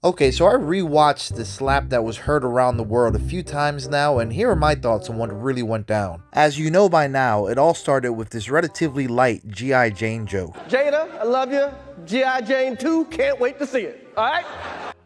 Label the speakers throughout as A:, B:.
A: Okay, so I rewatched the slap that was heard around the world a few times now, and here are my thoughts on what really went down. As you know by now, it all started with this relatively light G.I. Jane joke.
B: Jada, I love you. G.I. Jane 2, can't wait to see it. All right?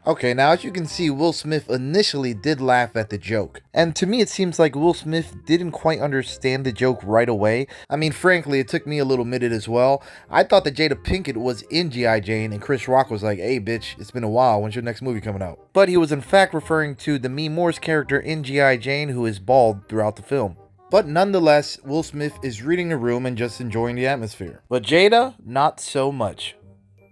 A: Okay, now as you can see, Will Smith initially did laugh at the joke. And to me, it seems like Will Smith didn't quite understand the joke right away. I mean, frankly, it took me a little minute as well. I thought that Jada Pinkett was in G.I. Jane, and Chris Rock was like, hey bitch, it's been a while, when's your next movie coming out? But he was in fact referring to Demi Moore's character in G.I. Jane, who is bald throughout the film. But nonetheless, Will Smith is reading the room and just enjoying the atmosphere. But Jada, not so much.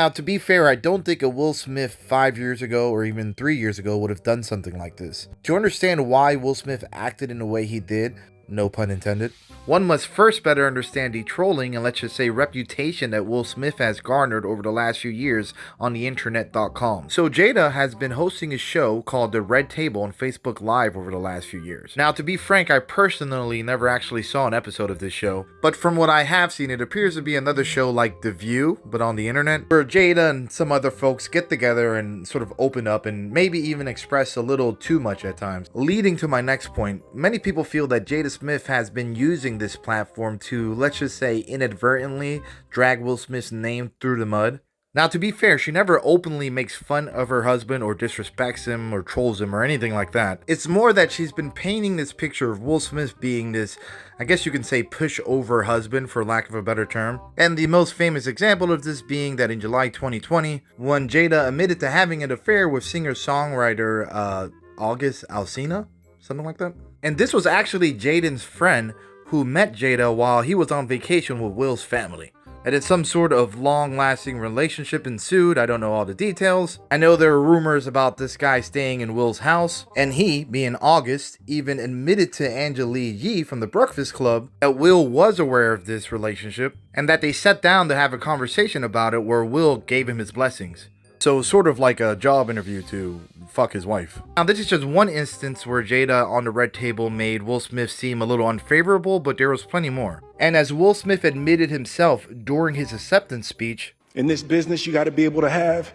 A: Now, to be fair, I don't think a Will Smith 5 years ago or even 3 years ago would have done something like this. To understand why Will Smith acted in the way he did, no pun intended, one must first better understand the trolling and let's just say reputation that Will Smith has garnered over the last few years on the internet.com. So Jada has been hosting a show called The Red Table on Facebook Live over the last few years. Now, to be frank, I personally never actually saw an episode of this show, but from what I have seen, it appears to be another show like The View, but on the internet, where Jada and some other folks get together and sort of open up and maybe even express a little too much at times. Leading to my next point, many people feel that Jada Smith has been using this platform to, let's just say, inadvertently drag Will Smith's name through the mud. Now, to be fair, she never openly makes fun of her husband or disrespects him or trolls him or anything like that. It's more that she's been painting this picture of Will Smith being this, I guess you can say, pushover husband, for lack of a better term. And the most famous example of this being that in July 2020, when Jada admitted to having an affair with singer-songwriter August Alsina, something like that. And this was actually Jaden's friend who met Jada while he was on vacation with Will's family. And then some sort of long-lasting relationship ensued. I don't know all the details. I know there were rumors about this guy staying in Will's house, and he, being August, even admitted to Angela Yee from the Breakfast Club that Will was aware of this relationship, and that they sat down to have a conversation about it where Will gave him his blessings. So sort of like a job interview to fuck his wife. Now, this is just one instance where Jada on the Red Table made Will Smith seem a little unfavorable, but there was plenty more. And as Will Smith admitted himself during his acceptance speech,
C: in this business, you got to be able to have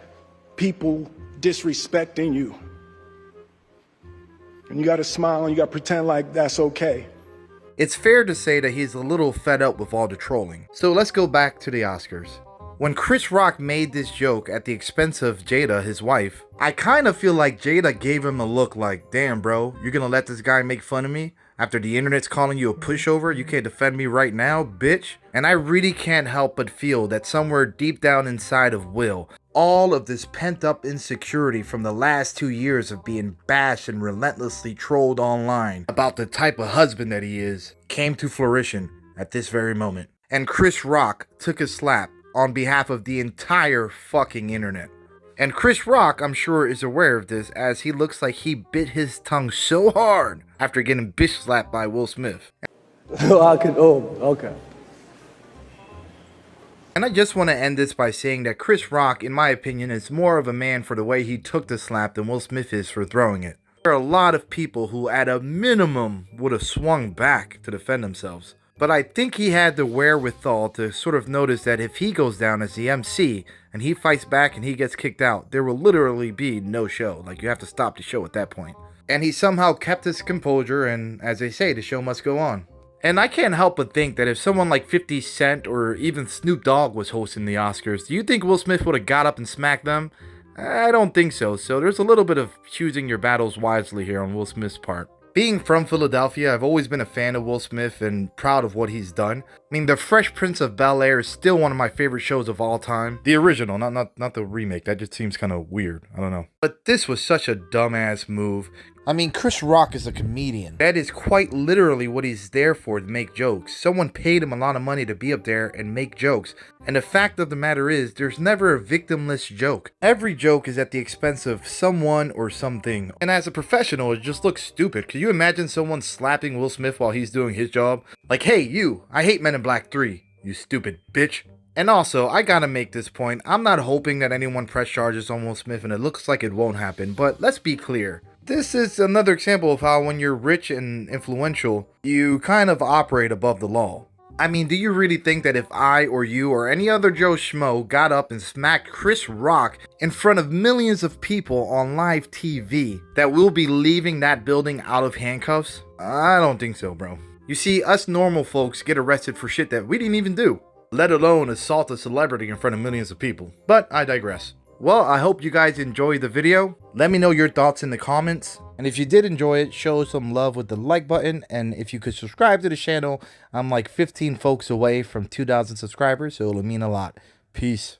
C: people disrespecting you. And you got to smile and you got to pretend like that's okay.
A: It's fair to say that he's a little fed up with all the trolling. So let's go back to the Oscars. When Chris Rock made this joke at the expense of Jada, his wife, I kind of feel like Jada gave him a look like, damn bro, you're gonna let this guy make fun of me? After the internet's calling you a pushover, you can't defend me right now, bitch? And I really can't help but feel that somewhere deep down inside of Will, all of this pent up insecurity from the last 2 years of being bashed and relentlessly trolled online about the type of husband that he is, came to fruition at this very moment. And Chris Rock took a slap on behalf of the entire fucking internet. And Chris Rock, I'm sure, is aware of this, as he looks like he bit his tongue so hard after getting bitch slapped by Will Smith.
B: Okay.
A: And I just want to end this by saying that Chris Rock, in my opinion, is more of a man for the way he took the slap than Will Smith is for throwing it. There are a lot of people who, at a minimum, would have swung back to defend themselves. But I think he had the wherewithal to sort of notice that if he goes down as the MC and he fights back and he gets kicked out, there will literally be no show. Like, you have to stop the show at that point. And he somehow kept his composure, and as they say, the show must go on. And I can't help but think that if someone like 50 Cent or even Snoop Dogg was hosting the Oscars, do you think Will Smith would have got up and smacked them? I don't think so. So there's a little bit of choosing your battles wisely here on Will Smith's part. Being from Philadelphia, I've always been a fan of Will Smith and proud of what he's done. I mean, The Fresh Prince of Bel-Air is still one of my favorite shows of all time. The original, not the remake. That just seems kind of weird. I don't know. But this was such a dumbass move. I mean, Chris Rock is a comedian. That is quite literally what he's there for, to make jokes. Someone paid him a lot of money to be up there and make jokes. And the fact of the matter is, there's never a victimless joke. Every joke is at the expense of someone or something. And as a professional, it just looks stupid. Can you imagine someone slapping Will Smith while he's doing his job? Like, hey, you, I hate Men in Black 3, you stupid bitch. And also, I gotta make this point, I'm not hoping that anyone press charges on Will Smith, and it looks like it won't happen, but let's be clear. This is another example of how when you're rich and influential, you kind of operate above the law. I mean, do you really think that if I or you or any other Joe Schmo got up and smacked Chris Rock in front of millions of people on live TV, that we'll be leaving that building out of handcuffs? I don't think so, bro. You see, us normal folks get arrested for shit that we didn't even do, let alone assault a celebrity in front of millions of people. But I digress. Well, I hope you guys enjoyed the video. Let me know your thoughts in the comments. And if you did enjoy it, show some love with the like button. And if you could subscribe to the channel, I'm like 15 folks away from 2,000 subscribers, so it'll mean a lot. Peace.